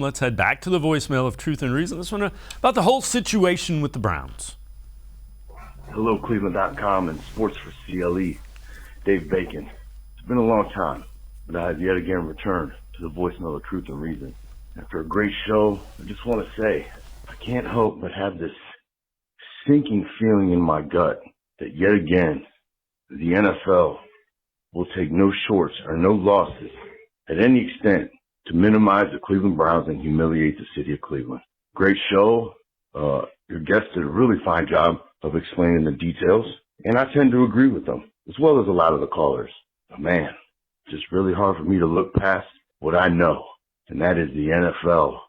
Let's head back to the voicemail of Truth and Reason. This one about the whole situation with the Browns. Hello, cleveland.com and Sports4CLE. Dave Bacon. It's been a long time, but I have yet again returned to the voicemail of Truth and Reason. After a great show, I just want to say I can't help but have this sinking feeling in my gut that yet again the NFL will take no shorts or no losses at any extent to minimize the Cleveland Browns and humiliate the city of Cleveland. Great show. Your guest did a really fine job of explaining the details, and I tend to agree with them, as well as a lot of the callers. But man, it's just really hard for me to look past what I know, and that is the NFL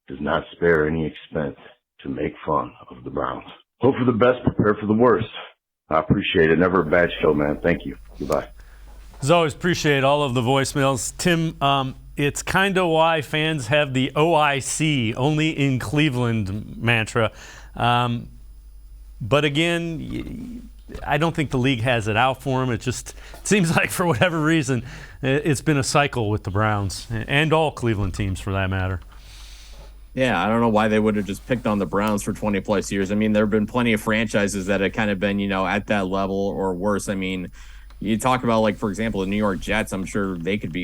does not spare any expense to make fun of the Browns. Hope for the best, prepare for the worst. I appreciate it. Never a bad show, man. Thank you. Goodbye. As always, appreciate all of the voicemails. Tim, it's kind of why fans have the OIC, only in Cleveland mantra. But again, I don't think the league has it out for him. It just seems like for whatever reason, it's been a cycle with the Browns and all Cleveland teams for that matter. Yeah, I don't know why they would have just picked on the Browns for 20-plus years. I mean, there have been plenty of franchises that have kind of been, at that level or worse. I mean, you talk about, like, for example, the New York Jets. I'm sure they could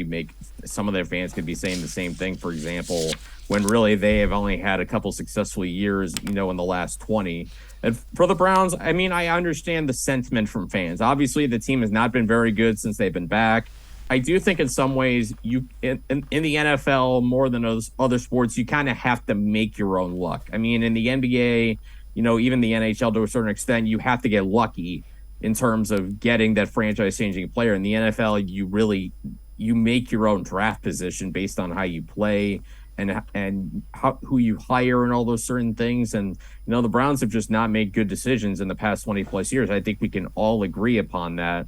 some of their fans could be saying the same thing, for example, when really they have only had a couple successful years, in the last 20. And for the Browns, I mean, I understand the sentiment from fans. Obviously, the team has not been very good since they've been back. I do think in some ways in the NFL, more than those other sports, you kind of have to make your own luck. I mean, in the NBA, even the NHL to a certain extent, you have to get lucky in terms of getting that franchise-changing player. In the NFL, you make your own draft position based on how you play and who you hire and all those certain things. And, the Browns have just not made good decisions in the past 20-plus years. I think we can all agree upon that.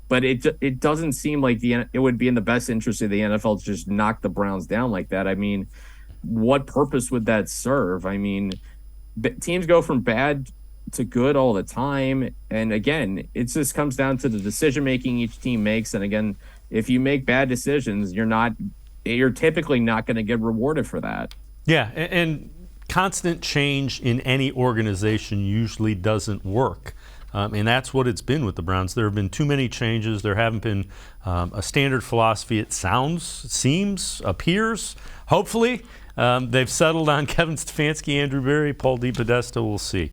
But it doesn't seem like it would be in the best interest of the NFL to just knock the Browns down like that. I mean, what purpose would that serve? I mean, teams go from bad to good all the time. And again, it just comes down to the decision making each team makes. And again, if you make bad decisions, you're typically not going to get rewarded for that. Yeah, and constant change in any organization usually doesn't work. And that's what it's been with the Browns. There have been too many changes. There haven't been a standard philosophy. It seems, appears. Hopefully, they've settled on Kevin Stefanski, Andrew Berry, Paul DePodesta. We'll see.